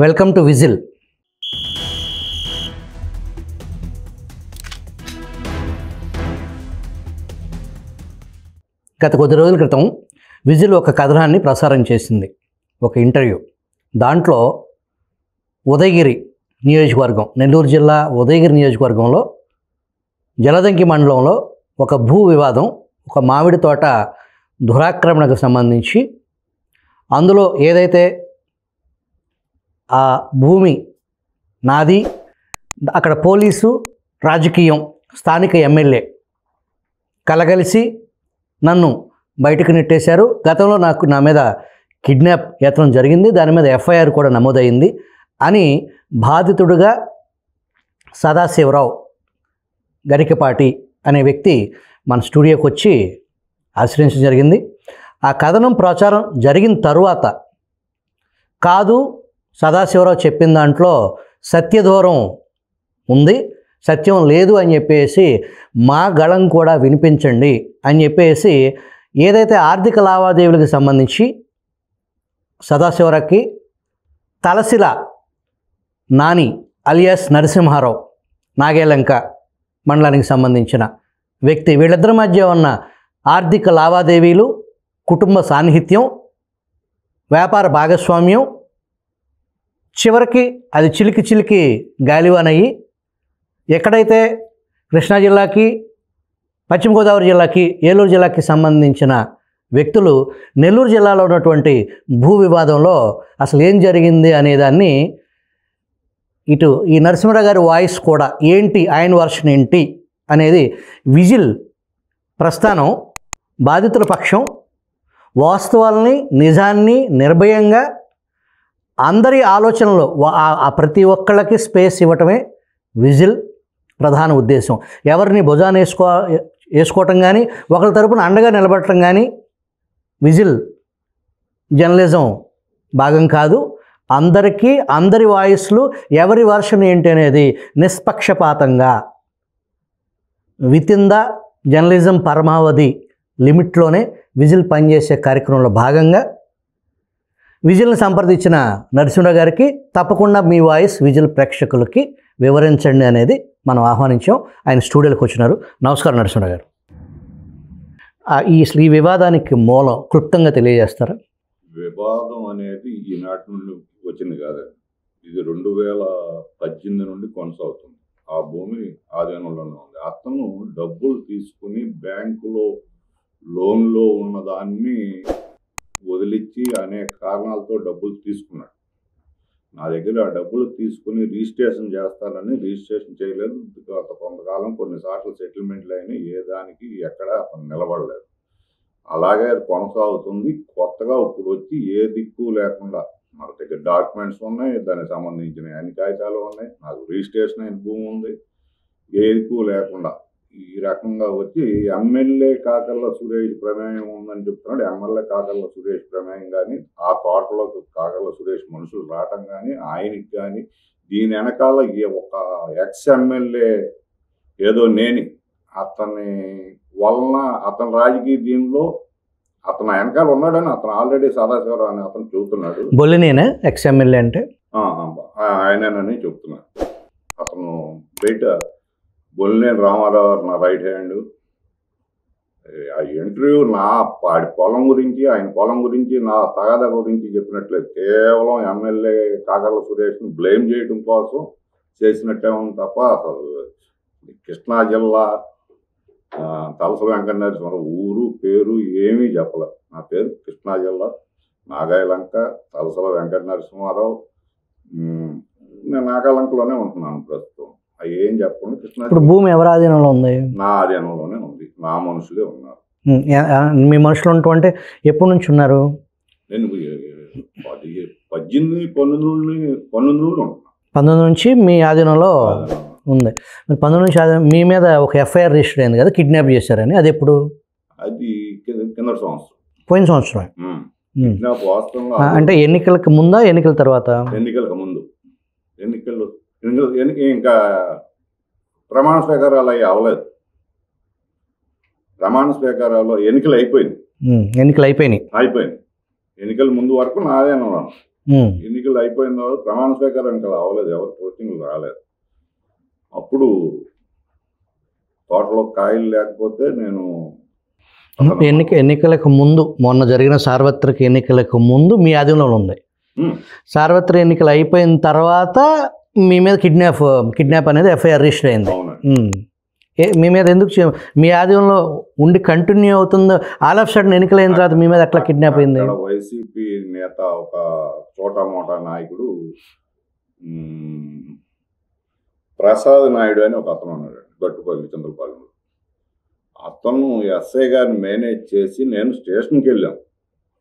Welcome to whistle. గత కొద్ది రోజుల క్రితం విజిల్ ఒక కథనాన్ని ప్రసారం చేసింది, ఒక ఇంటర్వ్యూ. దాంట్లో ఉదయగిరి నియోజకవర్గం, నెల్లూరు జిల్లా ఉదయగిరి నియోజకవర్గంలో జలదంకి మండలంలో ఒక భూ వివాదం, ఒక మామిడి తోట దురాక్రమణకు సంబంధించి అందులో ఏదైతే ఆ భూమి నాది, అక్కడ పోలీసు, రాజకీయం, స్థానిక ఎమ్మెల్యే కలగలిసి నన్ను బయటకు నెట్టేశారు. గతంలో నా మీద కిడ్నాప్ యత్నం జరిగింది, దాని మీద ఎఫ్ఐఆర్ కూడా నమోదైంది అని బాధితుడుగా సదాశివరావు గరికపాటి అనే వ్యక్తి మన స్టూడియోకి వచ్చి ఆశ్రయించడం జరిగింది. ఆ కథనం ప్రచారం జరిగిన తరువాత కాదు, సదాశివరావు చెప్పిన దాంట్లో సత్యదూరం ఉంది, సత్యం లేదు అని చెప్పేసి మా గళం కూడా వినిపించండి అని చెప్పేసి ఏదైతే ఆర్థిక లావాదేవీలకు సంబంధించి సదాశివరావుకి తలసిల నాని అలియాస్ నరసింహారావు, నాగేలంక మండలానికి సంబంధించిన వ్యక్తి, వీళ్ళిద్దరి మధ్య ఉన్న ఆర్థిక లావాదేవీలు, కుటుంబ సాన్నిహిత్యం, వ్యాపార భాగస్వామ్యం చివరికి అది చిలికి గాలివానయ్యి ఎక్కడైతే కృష్ణా జిల్లాకి, పశ్చిమ గోదావరి జిల్లాకి, ఏలూరు జిల్లాకి సంబంధించిన వ్యక్తులు నెల్లూరు జిల్లాలో ఉన్నటువంటి భూ వివాదంలో అసలు ఏం జరిగింది అనేదాన్ని ఇటు ఈ నరసింహరావు గారి వాయిస్ కూడా ఏంటి, ఆయన వర్షన్ ఏంటి అనేది విజిల్ ప్రస్థానం బాధితుల పక్షం, వాస్తవాలని, నిజాన్ని నిర్భయంగా అందరి ఆలోచనలో ప్రతి ఒక్కళ్ళకి స్పేస్ ఇవ్వటమే విజిల్ ప్రధాన ఉద్దేశం. ఎవరిని భుజాన్ని వేసుకోవటం కానీ, ఒకరి తరపున అండగా నిలబడటం కానీ విజిల్ జర్నలిజం భాగం కాదు. అందరికీ అందరి వాయిస్లు, ఎవరి వర్షన్ ఏంటి అనేది నిష్పక్షపాతంగా విత్ ఇన్ ద జర్నలిజం పరమావధి లిమిట్లోనే విజిల్ పనిచేసే కార్యక్రమంలో భాగంగా విజిల్ని సంప్రదించిన నరసింహరావు గారికి తప్పకుండా మీ వాయిస్ విజిల్ ప్రేక్షకులకి వివరించండి అనేది మనం ఆహ్వానించాం. ఆయన స్టూడియోకి వచ్చినారు. నమస్కారం నరసింహరావు గారు. ఈ వివాదానికి మూలం క్లుప్తంగా తెలియజేస్తారా? వివాదం అనేది ఈనాటి నుండి వచ్చింది కాదండి, ఇది 2018 నుండి కొనసాగుతుంది. ఆ భూమి ఆధీనంలోనే ఉంది. అతను డబ్బులు తీసుకుని బ్యాంకులో లోన్లో ఉన్నదాన్ని వదిలిచ్చి అనేక కారణాలతో డబ్బులు తీసుకున్నాడు. నా దగ్గర ఆ డబ్బులు తీసుకుని రిజిస్ట్రేషన్ చేస్తానని రిజిస్ట్రేషన్ చేయలేదు. గత కొంతకాలం కొన్నిసార్లు సెటిల్మెంట్లు అయినా ఏ దానికి ఎక్కడ అతను నిలబడలేదు. అలాగే అది కొనసాగుతుంది. కొత్తగా ఇప్పుడు వచ్చి ఏ దిక్కు లేకుండా మన దగ్గర డాక్యుమెంట్స్ ఉన్నాయి, దానికి సంబంధించిన అన్ని కాగితాలు ఉన్నాయి, నాకు రిజిస్ట్రేషన్ అయిన భూమి ఉంది, ఏ దిక్కు లేకుండా ఈ రకంగా వచ్చి ఎమ్మెల్యే కాకర్ల సురేష్ ప్రమేయం ఉందని చెప్తున్నాడు. ఎమ్మెల్యే కాకర్ల సురేష్ ప్రమేయం కానీ, ఆ తోటలోకి కాకర్ల సురేష్ మనుషులు రావటం కానీ, ఆయనకి కానీ దీని వెనకాల ఒక ఎక్స్ ఎమ్మెల్యే ఏదో నేని అతని వలన అతని రాజకీయ దీనిలో అతను వెనకాల ఉన్నాడని అతను ఆల్రెడీ సదాశివరావు అని అతను చెబుతున్నాడు. బొల్లినేనా ఎక్స్ ఎమ్మెల్యే అంటే? ఆయనేనని చెప్తున్నాడు. అతను బయట బొల్లినేని రామారావు నా రైట్ హ్యాండ్. ఆ ఇంటర్వ్యూ వాడి పొలం గురించి, ఆయన పొలం గురించి, నా తగాదా గురించి చెప్పినట్లేదు. కేవలం ఎమ్మెల్యే కాకర్ల సురేష్ని బ్లేమ్ చేయడం కోసం చేసినట్టే ఉంది తప్ప అసలు కృష్ణా జిల్లా తలస వెంకట నరసింహారావు ఊరు పేరు ఏమీ చెప్పలే. నా పేరు కృష్ణా జిల్లా నాగాయలంక, తలసల వెంకట నరసింహారావు. నేను నాగాలంకలోనే ఉంటున్నాను ప్రస్తుతం. ఏం చెప్పండి, కృష్ణా ఇప్పుడు భూమి ఎవరి ఆధీనంలో ఉంది? నా ఆధీనంలోనే ఉంది. నా మనుషులే ఉన్నారు. మీ మనుషులు ఉంటే ఎప్పటి నుంచి ఉన్నారు? నేను 19 ఉంటున్నాను. 19 నుంచి మీ ఆధీనంలో ఉంది. మరి 19 నుంచి మీ మీద ఒక ఎఫ్ఐఆర్ రిజిస్టర్ అయింది కదా, కిడ్నాప్ చేశారని. అది ఎప్పుడు? అది కింద సంవత్సరం, పోయిన సంవత్సరం. కిడ్నాప్ వాస్తవంగా అంటే ఎన్నికలకు ముందా, ఎన్నికల తర్వాత? ఎన్నికలకు ముందు. ఇంకా ప్రమాణ స్వీకారాలు అవి అవ్వలేదు. ప్రమాణ స్వీకారాలు ఎన్నికలు అయిపోయింది. ఎన్నికలు అయిపోయినాయి. ఎన్నికల ముందు వరకు నాదే ఉన్నాను. ఎన్నికలు అయిపోయిన తర్వాత ప్రమాణ స్వీకారం ఇంకా అవ్వలేదు, ఎవరు పోస్టింగ్లు రాలేదు. అప్పుడు తోటలో కాయలు లేకపోతే నేను ఎన్నికలకు ముందు, మొన్న జరిగిన సార్వత్రిక ఎన్నికలకు ముందు మీ ఆధీనంలో ఉంది. సార్వత్రిక ఎన్నికలు అయిపోయిన తర్వాత మీ మీద కిడ్నాప్ అనేది ఎఫ్ఐఆర్ రిజిస్టర్ అయింది. మీ మీద ఎందుకు మీ ఆధీనంలో ఉండి కంటిన్యూ అవుతుందో, ఆల్ ఆఫ్ సడన్ ఎన్నికలు అయిన తర్వాత మీ మీద ఎట్లా కిడ్నాప్ అయింది? వైసీపీ నేత ఒక చోటా మోటా నాయకుడు ప్రసాద్ నాయుడు అని ఒక అతను ఉన్నాడు గట్టుపల్లి చంద్రపాలెంలో. అతను ఎస్ఐ గారిని మేనేజ్ చేసి నేను స్టేషన్కి వెళ్ళాం.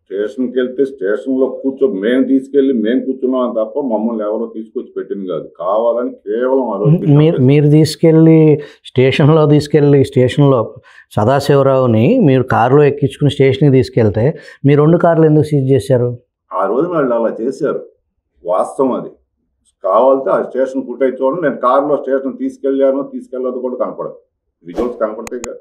స్టేషన్కి వెళ్తే స్టేషన్లో మేము కూర్చున్నాం తప్ప మమ్మల్ని ఎవరో తీసుకొచ్చి పెట్టింది కాదు. కావాలని కేవలం మీరు స్టేషన్లో సదాశివరావుని మీరు కారులో ఎక్కించుకుని స్టేషన్కి తీసుకెళ్తే మీ 2 కార్లు ఎందుకు సీజ్ చేశారు? ఆ రోజు వాళ్ళు అలా చేశారు, వాస్తవం అది. కావాలంటే ఆ స్టేషన్ ఫుటేజ్ చూడండి. నేను కారులో స్టేషన్ తీసుకెళ్ళదు కూడా కనపడదు, విజువల్స్ కనపడతాయి కదా.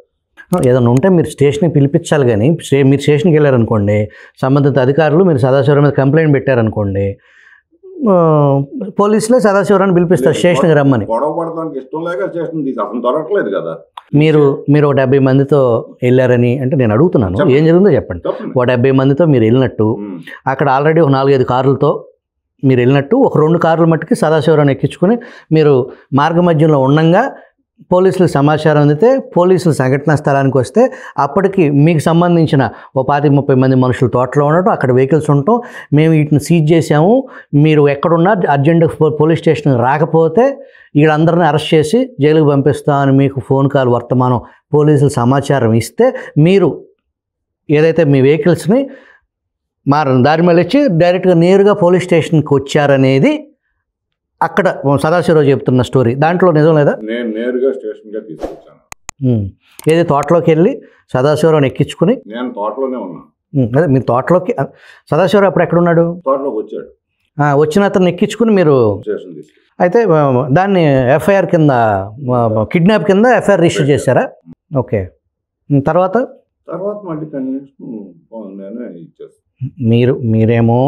ఏదైనా ఉంటే మీరు స్టేషన్కి పిలిపించాలి. కానీ మీరు స్టేషన్కి వెళ్ళారనుకోండి, సంబంధిత అధికారులు మీరు సదాశివరావు మీద కంప్లైంట్ పెట్టారనుకోండి, పోలీసులే సదాశివరావుని పిలిపిస్తారు స్టేషన్కి రమ్మని. గొడవ పడడానికి ఇష్టం లేక స్టేషన్ అసలు దొరకలేదు కదా. మీరు 70 మందితో వెళ్ళారని అంటే నేను అడుగుతున్నాను, ఏం జరిగిందో చెప్పండి. 70 మందితో మీరు వెళ్ళినట్టు, అక్కడ ఆల్రెడీ ఒక 4-5 కార్లతో మీరు వెళ్ళినట్టు, ఒక 2 కార్లు మట్టుకి సదాశివరావుని ఎక్కించుకొని మీరు మార్గ మధ్యంలో ఉండగా పోలీసులకు సమాచారం అందితే పోలీసులు సంఘటనా స్థలానికి వస్తే అప్పటికి మీకు సంబంధించిన 25-30 మంది మనుషులు తోటలో ఉండటం, అక్కడ వెహికల్స్ ఉండటం, మేము వీటిని సీజ్ చేసాము, మీరు ఎక్కడున్నా అర్జెంటుగా పోలీస్ స్టేషన్కి రాకపోతే వీళ్ళందరినీ అరెస్ట్ చేసి జైలుకి పంపిస్తామని మీకు ఫోన్ కాల్ వర్తమానం పోలీసులు సమాచారం ఇస్తే మీరు ఏదైతే మీ వెహికల్స్ని దారి మళ్ళీ ఇచ్చి డైరెక్ట్గా నేరుగా పోలీస్ స్టేషన్కి వచ్చారనేది అక్కడ సదాశివరావు చెప్తున్న స్టోరీ. దాంట్లో నిజం లేదా? నేను నేరుగా స్టేషన్గా తీసుకొచ్చాను. ఏది తోటలోకి వెళ్ళి సదాశివరావుని ఎక్కించుకుని నేను తోటలోనే ఉన్నాను. అదే మీరు తోటలోకి, సదాశివరావు అప్పుడు ఎక్కడున్నాడు? తోటలోకి వచ్చాడు. వచ్చిన అతను ఎక్కించుకుని మీరు స్టేషన్ తీసుకు అయితే దాన్ని ఎఫ్ఐఆర్ కింద, కిడ్నాప్ కింద ఎఫ్ఐఆర్ రిజిస్టర్ చేశారా? ఓకే. తర్వాత మళ్ళీ కంటిన్యూషన్ నేనే ఇచ్చేస్తాను. మీరేమో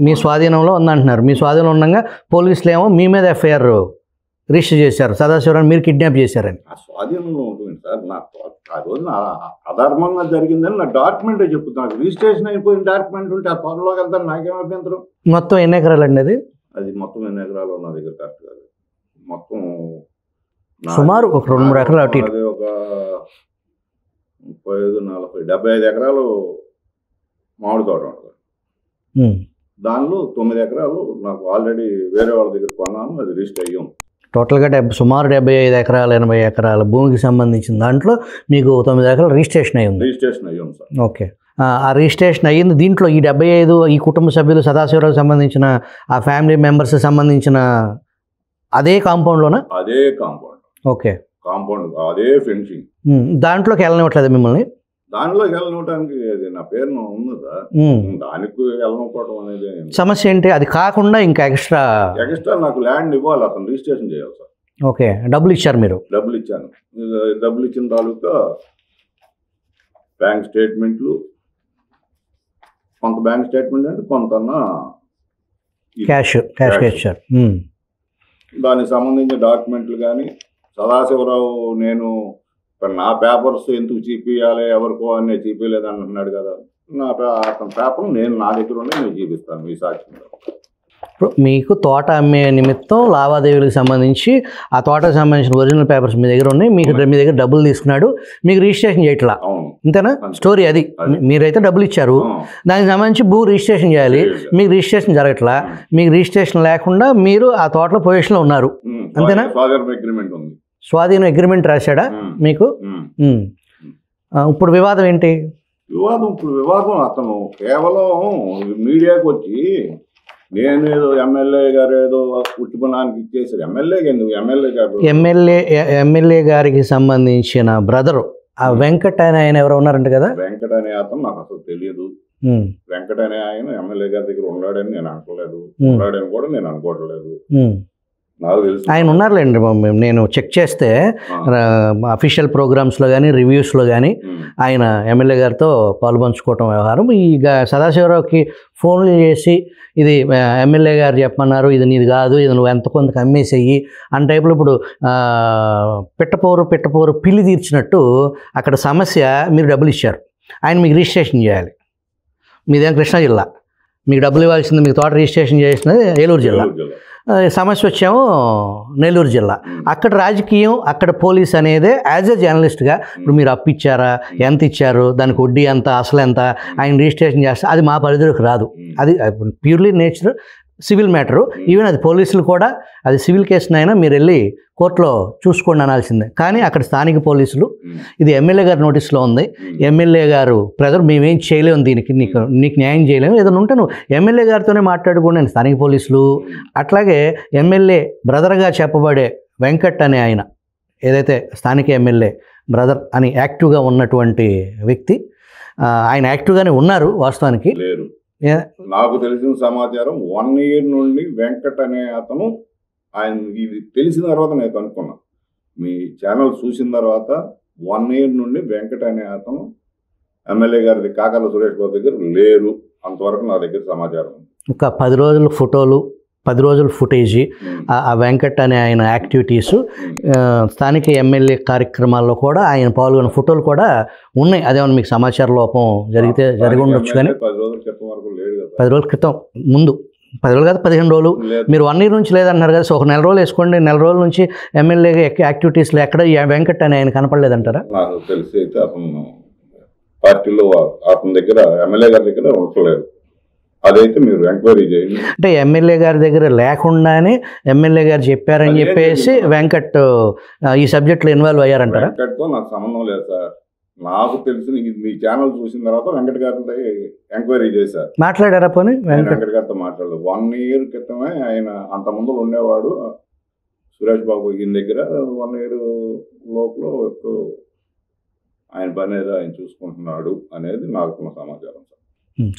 మీ స్వాధీనంలో ఉందంటున్నారు. మీ స్వాధీనంలో ఉండగా పోలీసులు ఏమో మీ మీద ఎఫ్ఐఆర్ రిజిస్టర్ చేశారు, సదాశివరావుని మీరు కిడ్నాప్ చేశారని. ఆ స్వాధీనంలో ఉంటుంది సార్. ఆ రోజు అధర్మంగా జరిగిందని నా డాక్యుమెంటే చెప్తున్నాను. రిజిస్ట్రేషన్ అయిపోయిన డాక్యుమెంట్ ఉంటే ఆ త్వరలోకి వెళ్తాను, నాకేం అభ్యంతరం. మొత్తం ఎన్ని ఎకరాలు అండి అది? అది మొత్తం ఎన్ని ఎకరాలు నా దగ్గర కరెక్ట్ కాదు. మొత్తం సుమారు ఒక 2-3 ఎకరాలు అటు అది ఒక 35, 40, 75 ఎకరాలు మామిడి తోట ఉంటుంది. దానిలో 9 ఎకరాలు నాకు ఆల్రెడీ వేరే వాళ్ళ దగ్గర కొన్నాను, అది రిజిస్టర్ అయ్యాం. టోటల్గా సుమారు 75 ఎకరాలు 80 ఎకరాల భూమికి సంబంధించిన దాంట్లో మీకు 9 ఎకరాలు రిజిస్ట్రేషన్ అయ్యింది. రిజిస్ట్రేషన్ అయ్యాం సార్. ఓకే. ఆ రిజిస్ట్రేషన్ అయ్యింది. దీంట్లో ఈ 75 ఈ కుటుంబ సభ్యులు సదాశివరావుకి సంబంధించిన ఆ ఫ్యామిలీ మెంబర్స్ సంబంధించిన అదే కాంపౌండ్లోనా? అదే కాంపౌండ్. ఓకే. కాంపౌండ్ అదే ఫెన్సింగ్. దాంట్లోకి వెళ్ళనివ్వట్లేదు మిమ్మల్ని? దానిలోకి వెళ్ళనివ్వడానికి అది నా పేరు ఉన్నదా, దానికి వెళ్ళనివ్వడం అనేది సమస్య ఏంటి? అది కాకుండా ఇంకా ఎక్స్ట్రా నాకు ల్యాండ్ ఇవ్వాలి, అతను రిజిస్ట్రేషన్ చేయాలి సార్. ఓకే. డబ్బులు ఇచ్చారు మీరు? డబ్బులు ఇచ్చాను. డబ్బులు ఇచ్చిన తాలూకా బ్యాంక్ స్టేట్మెంట్లు, కొంత బ్యాంక్ స్టేట్మెంట్ అంటే కొంత క్యాష్ ఇచ్చారు. దానికి సంబంధించిన డాక్యుమెంట్లు కానీ సదాశివరావు నేను నా పేపర్స్ ఎందుకు చూపించాలి ఎవరికో అని చూపించలేదు అంటున్నాడు కదా. అతని పేపర్ నా దగ్గర ఉండే నేను చూపిస్తాను మీ సాక్ష్యంలో. మీకు తోట అమ్మే నిమిత్తం లావాదేవీలకు సంబంధించి ఆ తోటకు సంబంధించిన ఒరిజినల్ పేపర్స్ మీ దగ్గర ఉన్నాయి. మీ దగ్గర డబ్బులు తీసుకున్నాడు, మీకు రిజిస్ట్రేషన్ చేయట్లా, అంతేనా స్టోరీ? అది మీరైతే డబ్బులు ఇచ్చారు, దానికి సంబంధించి భూ రిజిస్ట్రేషన్ చేయాలి, మీకు రిజిస్ట్రేషన్ జరగట్లా. మీకు రిజిస్ట్రేషన్ లేకుండా మీరు ఆ తోటలో పొజిషన్లో ఉన్నారు, అంతేనా? స్వాధీనం అగ్రిమెంట్ రాశాడా మీకు? ఇప్పుడు వివాదం ఏంటి? వివాదం అతను కేవలం మీడియాకి వచ్చి నేను ఏదో ఎమ్మెల్యే గారు ఏదో కుటుంబానికి ఇచ్చేసారు. ఎమ్మెల్యే గారికి సంబంధించిన బ్రదరు ఆ వెంకట్ అనే ఆయన ఎవరు ఉన్నారంట కదా? వెంకట్ అనే అతను నాకు అసలు తెలియదు. వెంకట్ అనే ఆయన ఎమ్మెల్యే గారి దగ్గర ఉన్నాడని నేను అనుకోలేదు, ఉన్నాడని కూడా నేను అనుకోవట్లేదు. నాకు తెలుసు. ఆయన ఉన్నారులేండి, నేను చెక్ చేస్తే అఫీషియల్ ప్రోగ్రామ్స్లో కానీ రివ్యూస్లో కానీ ఆయన ఎమ్మెల్యే గారితో పాలుపంచుకోవటం వ్యవహారం. ఈ సదాశివరావుకి ఫోన్లు చేసి ఇది ఎమ్మెల్యే గారు చెప్పమన్నారు, ఇది నీది కాదు, ఇది నువ్వు ఎంత కొంతకు అమ్మేసేయి అన్న టైపులో ఇప్పుడు పిట్టపోరు పిల్లి తీర్చినట్టు అక్కడ సమస్య, మీరు డబ్బులు ఇచ్చారు, ఆయన మీకు రిజిస్ట్రేషన్ చేయాలి, మీదేం కృష్ణా జిల్లా, మీకు డబ్బులు ఇవ్వాల్సింది, మీకు తోట రిజిస్ట్రేషన్ చేసినది ఏలూరు జిల్లా, సమస్య వచ్చేమో నెల్లూరు జిల్లా. అక్కడ రాజకీయం, అక్కడ పోలీస్ అనేది యాజ్ ఎ జర్నలిస్ట్గా ఇప్పుడు మీరు అప్పు ఇచ్చారా, ఎంత ఇచ్చారు, దానికి వడ్డీ ఎంత, అసలు ఎంత, ఆయన రిజిస్ట్రేషన్ చేస్తే అది మా పరిధిలోకి రాదు. అది purely nature civil matter. Even అది పోలీసులు కూడా అది సివిల్ కేసునైనా మీరు వెళ్ళి కోర్టులో చూసుకోండి అనాల్సిందే. కానీ అక్కడ స్థానిక పోలీసులు ఇది ఎమ్మెల్యే గారి నోటీస్లో ఉంది, ఎమ్మెల్యే గారు ప్రజలు మేమేం చేయలేము, దీనికి నీకు న్యాయం చేయలేము, ఏదైనా ఉంటే నువ్వు ఎమ్మెల్యే గారితోనే మాట్లాడుకోండి అని స్థానిక పోలీసులు. అట్లాగే ఎమ్మెల్యే బ్రదర్గా చెప్పబడే వెంకట్ అనే ఆయన, ఏదైతే స్థానిక ఎమ్మెల్యే బ్రదర్ అని యాక్టివ్గా ఉన్నటువంటి వ్యక్తి, ఆయన యాక్టివ్గానే ఉన్నారు వాస్తవానికి. నాకు తెలిసిన సమాచారం 1 year నుండి వెంకట్ అనే అతను, ఆయన ఇది తెలిసిన తర్వాత నేను కనుక్కున్నా, మీ ఛానల్ చూసిన తర్వాత 1 year నుండి వెంకట్ అనే అతను ఎమ్మెల్యే గారి కాకర్ల సురేష్ బాబు దగ్గర లేరు, అంతవరకు నా దగ్గర సమాచారం. ఒక 10 రోజుల ఫోటోలు, 10 రోజుల ఫుటేజీ, ఆ వెంకట్ అనే ఆయన యాక్టివిటీసు, స్థానిక ఎమ్మెల్యే కార్యక్రమాల్లో కూడా ఆయన పాల్గొన్న ఫోటోలు కూడా ఉన్నాయి. అదేమన్నా మీకు సమాచార లోపం జరిగి ఉండొచ్చు. కానీ 10 రోజుల క్రితం వరకు లేడు కదా, 10 రోజుల క్రితం ముందు 10 రోజులు కాదు 15 రోజులు, మీరు 1 year నుంచి లేదన్నారు కదా, సో ఒక 4 రోజులు వేసుకోండి. 4 రోజుల నుంచి ఎమ్మెల్యే యాక్టివిటీస్లో ఎక్కడ వెంకట్ అని ఆయన కనపడలేదంటారా? నాకు తెలిసి అయితే అతను పార్టీలో అతని దగ్గర ఎమ్మెల్యే గారి దగ్గర ఉండలేదు, అదైతే మీరు ఎంక్వైరీ చేయండి. అంటే ఎమ్మెల్యే గారి దగ్గర లేకుండానే ఎమ్మెల్యే గారు చెప్పారని చెప్పేసి వెంకట్ ఈ సబ్జెక్ట్లో ఇన్వాల్వ్ అయ్యారంటారా? వెంకట్తో నాకు సంబంధం లేదు సార్, నాకు తెలిసిన మీ ఛానల్ చూసిన తర్వాత వెంకట్ గారితో ఎంక్వైరీ చేశారు. మాట్లాడారా పోనీ? వెంకట్ గారితో మాట్లాడలేదు. 1 year క్రితమే ఆయన అంత ముందు ఉండేవాడు సురేష్ బాబు ఈయన దగ్గర. 1 year లోపల ఆయన పని ఏదో ఆయన చూసుకుంటున్నాడు అనేది నాకు సమాచారం సార్.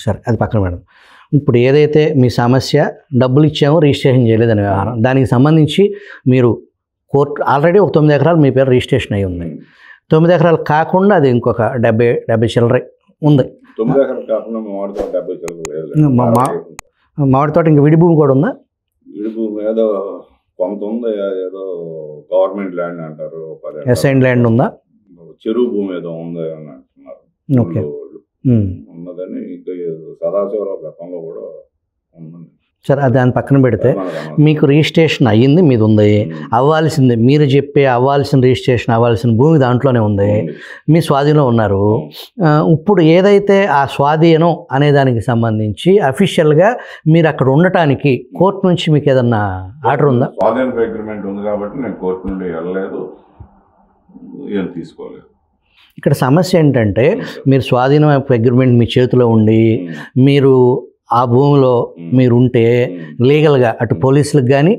సరే, అది పక్కన మేడం. ఇప్పుడు ఏదైతే మీ సమస్య డబ్బులు ఇచ్చామో రిజిస్ట్రేషన్ చేయలేదని వ్యవహారం, దానికి సంబంధించి మీరు కోర్టు ఆల్రెడీ ఒక 9 ఎకరాలు మీ పేరు రిజిస్ట్రేషన్ అయి ఉంది. 9 ఎకరాలు కాకుండా అది ఇంకొక 70 చిల్లర ఉంది. 9 ఎకరాలు కాకుండా మామిడి తోట 70 చిల్లర. మామిడి తోట ఇంకా విడి భూమి కూడా ఉందా? విడి భూమి ఏదో కొంత ఉంది, ఏదో గవర్నమెంట్ ల్యాండ్ అంటారు, అసైన్ ల్యాండ్ ఉందా? చెరువు భూమి ఏదో ఉంది అని అంటున్నారు. ఓకే, ఉన్నదని ఇంకా సదాశివరావు గతంలో కూడా ఉందండి. సరే, దాని పక్కన పెడితే మీకు రిజిస్ట్రేషన్ అయ్యింది, మీది ఉంది, అవ్వాల్సింది మీరు చెప్పే అవ్వాల్సిన రిజిస్ట్రేషన్ అవ్వాల్సిన భూమి దాంట్లోనే ఉంది, మీ స్వాధీనంలో ఉన్నారు. ఇప్పుడు ఏదైతే ఆ స్వాధీనం అనే దానికి సంబంధించి అఫీషియల్గా మీరు అక్కడ ఉండటానికి కోర్టు నుంచి మీకు ఏదన్నా ఆర్డర్ ఉందా? స్వాధీన అగ్రిమెంట్ ఉంది కాబట్టి నేను కోర్టు నుండి వెళ్ళలేదు, ఏం తీసుకోలేదు. ఇక్కడ సమస్య ఏంటంటే మీరు స్వాధీనం అగ్రిమెంట్ మీ చేతిలో ఉండి మీరు ఆ భూమిలో మీరు ఉంటే లీగల్గా అటు పోలీసులకు కానీ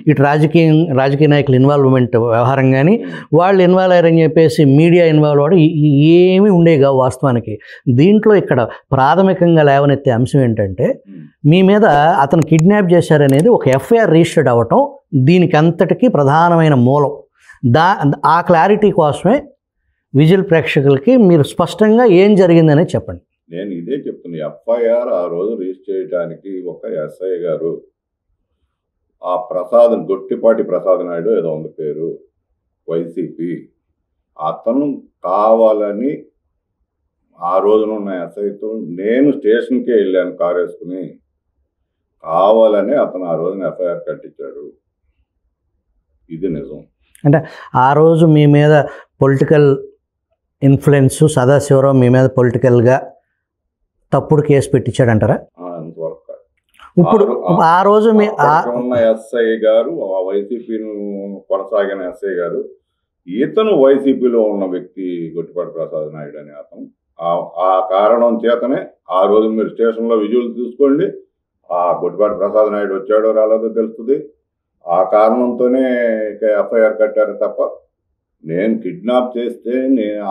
ఇటు రాజకీయ నాయకుల ఇన్వాల్వ్మెంట్ వ్యవహారం కానీ వాళ్ళు ఇన్వాల్వ్ అయ్యారని చెప్పేసి మీడియా ఇన్వాల్వ్ అవ్వడం ఏమీ ఉండేగా వాస్తవానికి. దీంట్లో ఇక్కడ ప్రాథమికంగా లేవనెత్తే అంశం ఏంటంటే మీ మీద అతను కిడ్నాప్ చేశారనేది ఒక ఎఫ్ఐఆర్ రిజిస్టర్డ్ అవ్వటం దీనికి అంతటికీ ప్రధానమైన మూలం. ఆ క్లారిటీ కోసమే విజిల్ ప్రేక్షకులకి మీరు స్పష్టంగా ఏం జరిగిందనే చెప్పండి. నేను ఇదే చెప్తున్నా, ఎఫ్ఐఆర్ ఆ రోజు రిజిస్టర్ చేయడానికి ఒక ఎస్ఐ గారు, ఆ గొట్టిపాటి ప్రసాద్ నాయుడు ఏదో ఉంది పేరు, వైసీపీ, అతను కావాలని ఆ రోజున ఉన్న ఎస్ఐతో నేను స్టేషన్కే వెళ్ళాను కారు వేసుకుని, కావాలని అతను ఆ రోజున ఎఫ్ఐఆర్ కట్టించాడు. ఇది నిజం. అంటే ఆ రోజు మీ మీద పొలిటికల్ ఇన్ఫ్లుయెన్స్, సదాశివరావు మీ మీద పొలిటికల్గా తప్పుడు కేసు పెట్టించాడంటారా? ఇప్పుడు ఆ రోజు మీ ఉన్న ఎస్ఐ గారు, ఆ వైసీపీను కొనసాగిన ఎస్ఐ గారు, ఇతను వైసీపీలో ఉన్న వ్యక్తి గొట్టిపాటి ప్రసాద్ నాయుడు అనే అతను. ఆ కారణం చేతనే ఆ రోజు మీరు స్టేషన్లో విజువల్ చూసుకోండి, ఆ గొట్టిపాటి ప్రసాద్ నాయుడు వచ్చాడో రాలేదో తెలుస్తుంది. ఆ కారణంతోనే ఎఫ్ఐఆర్ కట్టారు తప్ప నేను కిడ్నాప్ చేస్తే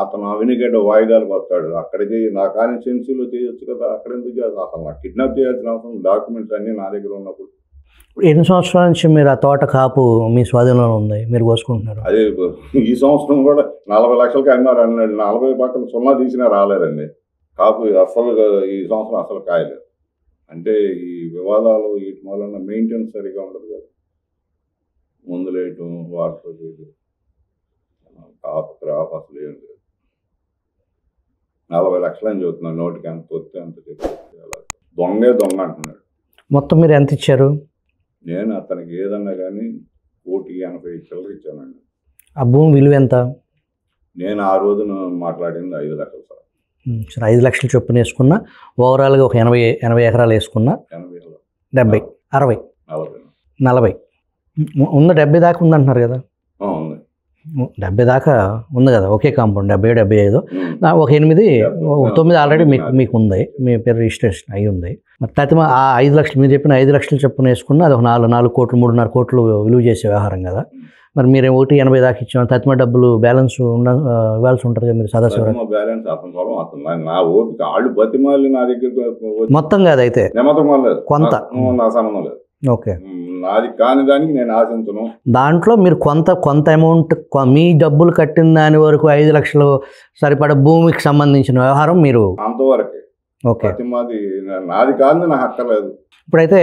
అతను అవినిగడ్డ వాయిదాలకు వస్తాడు, అక్కడికి నా కాన్స్టిట్యున్సీలో చేయొచ్చు కదా, అక్కడ ఎందుకు చేయాలి? అసలు నాకు కిడ్నాప్ చేయాల్సిన అవసరం డాక్యుమెంట్స్ అన్నీ నా దగ్గర ఉన్నప్పుడు. ఎన్ని సంవత్సరాల నుంచి మీరు ఆ తోట కాపు మీ స్వాధీనంలో ఉంది, మీరు కోసుకుంటున్నారు? అదే ఈ సంవత్సరం కూడా 40 లక్షలకి అన్నారు అన్నాడు. 40 పక్కన సున్నా తీసినా రాలేదండి కాపు. అసలు ఈ సంవత్సరం అసలు కాయలేదు. అంటే ఈ వివాదాలు వీటి వలన మెయింటెనెన్స్ సరిగా ఉండదు కదా, మందులు వేయటం వాటర్ చేయడం, కాపు క్రాప్ అసలు ఏం లేదు. 40 లక్షలు అని చెబుతున్నాను, నోటికి ఎంత వస్తే అంత చెప్పి అలా దొంగ అంటున్నాడు. మొత్తం మీరు ఎంత ఇచ్చారు? నేను అతనికి ఏదన్నా కానీ 1,80,00,000 ఇచ్చానండి. ఆ భూమి విలువ ఎంత? నేను ఆ రోజున మాట్లాడింది 5 లక్షలు సార్. సరే, 5 లక్షలు చొప్పున వేసుకున్నా, ఓవరాల్గా ఒక 80 ఎకరాలు వేసుకున్నా, 70, 60, 40 ఉంది. 70 దాకా ఉందంటున్నారు కదా? ఉంది, 70 దాకా ఉంది కదా, ఒకే కాంపౌండ్ 70, 75, ఒక 8, 9 ఆల్రెడీ మీకు ఉంది, మీ పేరు రిజిస్ట్రేషన్ అయి ఉంది. మరి తతిమ ఆ 5 లక్షలు మీరు చెప్పిన 5 లక్షలు చొప్పున వేసుకున్నా అది ఒక 4 కోట్లు 3.5 కోట్లు విలువ చేసే వ్యవహారం కదా. మరి మీరు 1.80 దాకా ఇచ్చాము, తతిమ డబ్బులు బ్యాలెన్స్ ఇవ్వాల్సి ఉంటుంది కదా మీరు సదాశివరావు? బ్యాలెన్స్ అతను నా ఓపిక వాళ్ళు బతిమాలి నా దగ్గర మొత్తం కాదు అయితే కొంత నా సంబంధం లేదు. ఓకే, నాది కాని దానికి నేను ఆశించను. దాంట్లో మీరు కొంత అమౌంట్ మీ డబ్బులు కట్టిన దాని వరకు 5 లక్షలు సరిపడా భూమికి సంబంధించిన వ్యవహారం మీరు అంతవరకే. ఓకే, మాది నాది కాదు, నాకు అక్కర్లేదు. ఇప్పుడైతే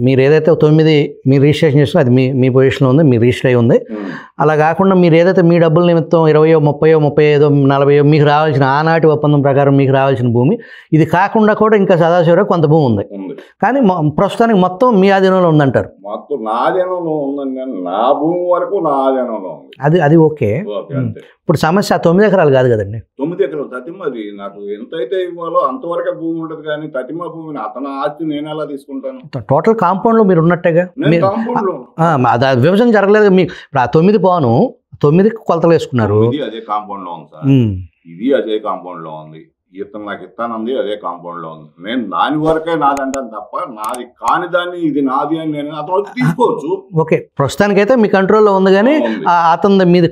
మీరు ఏదైతే 9 మీరు రిజిస్ట్రేషన్ చేసిన అది మీ పొజిషన్లో ఉంది, మీరు రిజిస్టర్ అయి ఉంది. అలా కాకుండా మీరు ఏదైతే మీ డబ్బుల నిమిత్తం 20, 30, 35, 40 మీకు రావాల్సిన ఆనాటి ఒప్పందం ప్రకారం మీకు రావాల్సిన భూమి, ఇది కాకుండా కూడా ఇంకా సదాశివరావు కొంత భూమి ఉంది, కానీ ప్రస్తుతానికి మొత్తం మీ ఆధీనంలో ఉందంటారు. మొత్తం నా ఆధీనంలో ఉందండి, నా భూమి వరకు నా ఆధీనంలో ఉంది. అది ఓకే. ఇప్పుడు సమస్య 9 ఎకరాలు కాదు కదండి, 9 ఎకరాలు తతిమది. నాకు ఎంతైతే ఇవ్వాలో అంతవరకే భూమి ఉంటుంది, కానీ తతిమ భూమిని అతని ఆస్తి నేను ఎలా తీసుకుంటాను? టోటల్ కాంపౌండ్ లో మీరు ఉన్నట్టుగా విభజన జరగలేదు మీకు. ఇప్పుడు ఆ 9 పోను 9కి కొలతలు వేసుకున్నారు, అదే కాంపౌండ్ లో ఉంది సార్, ఇది అదే కాంపౌండ్ లో ఉంది, ఇతను నాకు ఇస్తానంది అదే కాంపౌండ్ లో ఉంది. నేను దాని వరకే నాదంటాను తప్ప నాది కాని దాన్ని ఇది నాది అని నేను అతను వచ్చి తీసుకోవచ్చు. ఓకే, ప్రస్తుతానికైతే మీ కంట్రోల్లో ఉంది, కానీ అతను మీది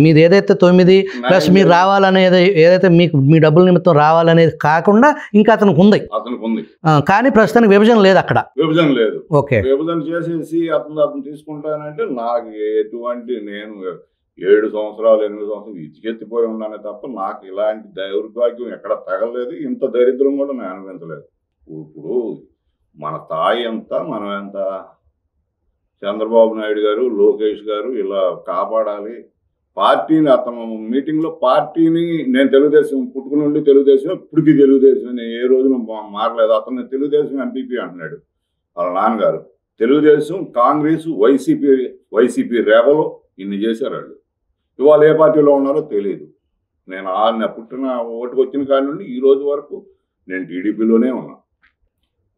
మీది ఏదైతే 9 ప్లస్ మీరు రావాలనేది ఏదైతే మీకు మీ డబ్బుల నిమిత్తం రావాలనేది కాకుండా ఇంకా అతనికి ఉంది, కానీ ప్రస్తుతానికి విభజన లేదు అక్కడ. విభజన లేదు. ఓకే, విభజన చేసేసి అతను తీసుకుంటానంటే నాకు ఎటువంటి నేను 7 సంవత్సరాలు 8 సంవత్సరాలు ఇచ్చికెత్తిపోయి ఉన్నానే తప్ప నాకు ఇలాంటి దౌర్భాగ్యం ఎక్కడ తగలేదు, ఇంత దరిద్రం కూడా నేను అనుభవించలేదు. ఇప్పుడు మన స్థాయి ఎంత, మనం ఎంత, చంద్రబాబు నాయుడు గారు లోకేష్ గారు ఇలా కాపాడాలి పార్టీని. అతను మీటింగ్లో పార్టీని నేను తెలుగుదేశం పుట్టుకుని నుండి తెలుగుదేశం, ఇప్పటికీ తెలుగుదేశం, నేను ఏ రోజున మారలేదు. అతను తెలుగుదేశం ఎంపీపీ అంటున్నాడు వాళ్ళ నాన్నగారు. తెలుగుదేశం, కాంగ్రెస్, వైసీపీ రేవలో ఇన్ని చేశారు వాళ్ళు. ఇవాళ ఏ పార్టీలో ఉన్నారో తెలియదు. నేను పుట్టిన ఓటుకు వచ్చిన కాడి నుండి ఈ రోజు వరకు నేను టీడీపీలోనే ఉన్నా.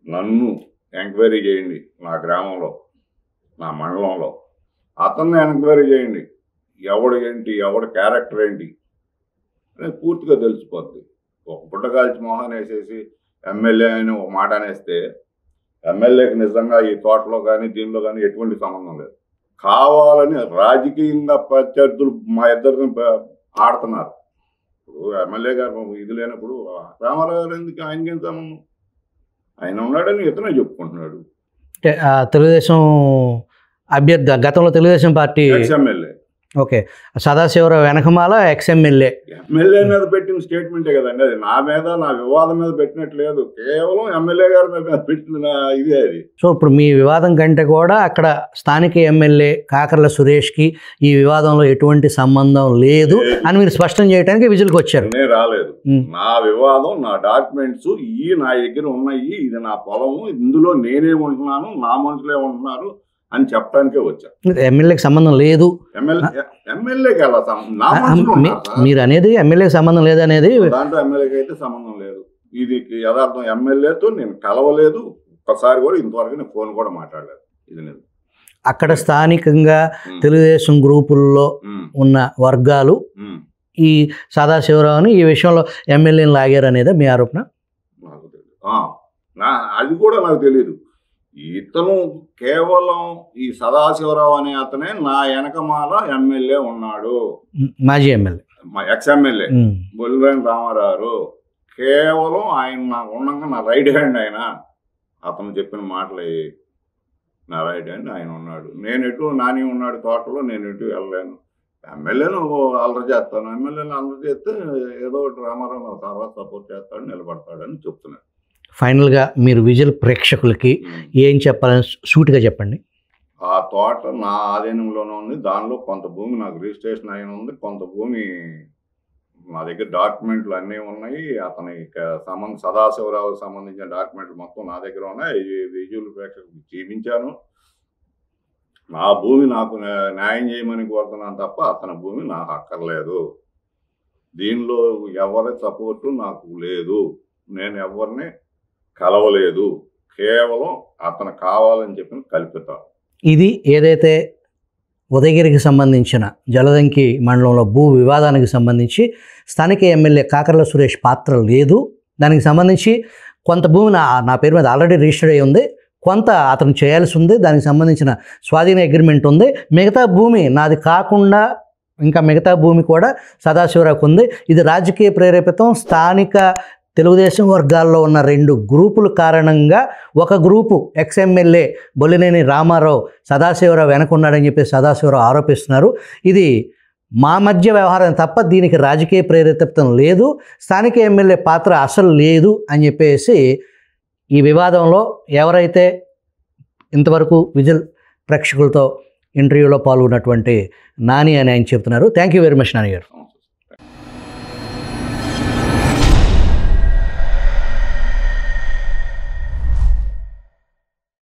నన్ను ఎంక్వైరీ చేయండి, నా గ్రామంలో నా మండలంలో అతన్ని ఎంక్వైరీ చేయండి, ఎవడు ఏంటి, ఎవడు క్యారెక్టర్ ఏంటి అనేది పూర్తిగా తెలిసిపోద్ది. ఒక పుట్టగాల్చి మొహాన్ని వేసేసి ఎమ్మెల్యే అని ఒక మాట అనేస్తే ఎమ్మెల్యేకి నిజంగా ఈ తోటలో కానీ దీనిలో కానీ ఎటువంటి సంబంధం లేదు. కావాలని రాజకీయంగా ప్రత్యర్థులు మా ఇద్దరిని ఆడుతున్నారు. ఇప్పుడు ఎమ్మెల్యే గారు ఇది లేనప్పుడు రామారావు గారు ఎందుకు ఆయనకేం సంబంధం? ఆయన ఉన్నాడని ఇతనే చెప్పుకుంటున్నాడు. తెలుగుదేశం అభ్యర్థి గతంలో Telugu Desam party MLA. Okay, Sadasivarao వెనకమాల ఎమ్మెల్యే మీద పెట్టిన స్టేట్మెంటే కదండి అది. నా మీద నా వివాదం మీద పెట్టినట్లేదు, కేవలం ఎమ్మెల్యే గారి మీద పెట్టిన ఇదే అది. సో ఇప్పుడు మీ వివాదం కంటే కూడా అక్కడ స్థానిక ఎమ్మెల్యే కాకర్ల సురేష్కి ఈ వివాదంలో ఎటువంటి సంబంధం లేదు అని మీరు స్పష్టం చేయడానికి విజిల్కి వచ్చారు. నేను రాలేదు, నా వివాదం నా డాక్యుమెంట్స్ నా దగ్గర ఉన్నాయి, ఇది నా పొలము, ఇందులో నేనే ఉంటున్నాను, నా మనుషులే ఉంటున్నారు అని చెప్పడానికే వచ్చా. ఎమ్మెల్యేకి సంబంధం లేదు, ఎమ్మెల్యేకి ఎలా మీరు అనేది ఎమ్మెల్యేకి సంబంధం లేదు అనేది. దాంట్లో ఎమ్మెల్యేకి అయితే సంబంధం లేదు. ఇది యథార్థం, ఎమ్మెల్యేతో నేను కలవలేదు ఒక్కసారి కూడా, ఇంతవరకు నేను ఫోన్ కూడా మాట్లాడలేదు. ఇది లేదు. అక్కడ స్థానికంగా తెలుగుదేశం గ్రూపుల్లో ఉన్న వర్గాలు ఈ సదాశివరావుని ఈ విషయంలో ఎమ్మెల్యేని లాగారు అనేది మీ ఆరోపణ? నాకు తెలియదు, అది కూడా నాకు తెలియదు. ఇతను కేవలం ఈ సదాశివరావు అనే అతనే నా వెనకమాల ఎమ్మెల్యే ఉన్నాడు, మాజీ ఎమ్మెల్యే, ఎక్స్ ఎమ్మెల్యే బొల్లివేని రామారావు. కేవలం ఆయన నాకు ఉండగా నా రైట్ హ్యాండ్ ఆయన. అతను చెప్పిన మాటలు నా రైట్ హ్యాండ్ ఆయన ఉన్నాడు. నేను ఎటు నాని ఉన్నాడు తోటలో, నేను ఎటు వెళ్ళలేను. ఎమ్మెల్యేను అల్లరి చేస్తాను, ఎమ్మెల్యేను అల్లరి చేస్తే ఏదో ఒకటి రామారావు తర్వాత సపోర్ట్ చేస్తాడు, నిలబడతాడని చెప్తున్నాను. ఫైనల్గా మీరు విజిల్ ప్రేక్షకులకి ఏం చెప్పాలని సూటిగా చెప్పండి. ఆ తోట నా ఆధీనంలోనే ఉంది. దానిలో కొంత భూమి నాకు రిజిస్ట్రేషన్ అయిన ఉంది, కొంత భూమి నా దగ్గర డాక్యుమెంట్లు అన్నీ ఉన్నాయి. అతని సదాశివరావుకి సంబంధించిన డాక్యుమెంట్లు మొత్తం నా దగ్గర ఉన్నాయి. విజువల్ ప్రేక్షకులకు చూపించాను. నా భూమి నాకు న్యాయం చేయమని కోరుతున్నాను తప్ప అతని భూమి నాకు అక్కర్లేదు. దీనిలో ఎవరి సపోర్టు నాకు లేదు. నేను ఎవరిని కలవలేదు. కేవలం అతను కావాలని చెప్పిన కల్పితాను. ఇది ఏదైతే ఉదయగిరికి సంబంధించిన జలదంకి మండలంలో భూ వివాదానికి సంబంధించి స్థానిక ఎమ్మెల్యే కాకర్ల సురేష్ పాత్ర లేదు. దానికి సంబంధించి కొంత భూమి నా పేరు మీద ఆల్రెడీ రిజిస్టర్ అయి ఉంది, కొంత అతను చేయాల్సి ఉంది, దానికి సంబంధించిన స్వాధీన అగ్రిమెంట్ ఉంది. మిగతా భూమి నాది కాకుండా ఇంకా మిగతా భూమి కూడా సదాశివరావుకు ఉంది. ఇది రాజకీయ ప్రేరేపితం. స్థానిక తెలుగుదేశం వర్గాల్లో ఉన్న 2 గ్రూపుల కారణంగా ఒక గ్రూపు ఎక్స్ఎమ్మెల్యే బొల్లినేని రామారావు సదాశివరావు వెనకున్నాడని చెప్పి సదాశివరావు ఆరోపిస్తున్నారు. ఇది మా మధ్య వ్యవహారం తప్ప దీనికి రాజకీయ ప్రేరేపితం లేదు, స్థానిక ఎమ్మెల్యే పాత్ర అసలు లేదు అని చెప్పేసి ఈ వివాదంలో ఎవరైతే ఇంతవరకు విజిల్ ప్రేక్షకులతో ఇంటర్వ్యూలో పాల్గొన్నటువంటి నాని అని ఆయన చెప్తున్నారు. Thank you very much Nani గారు.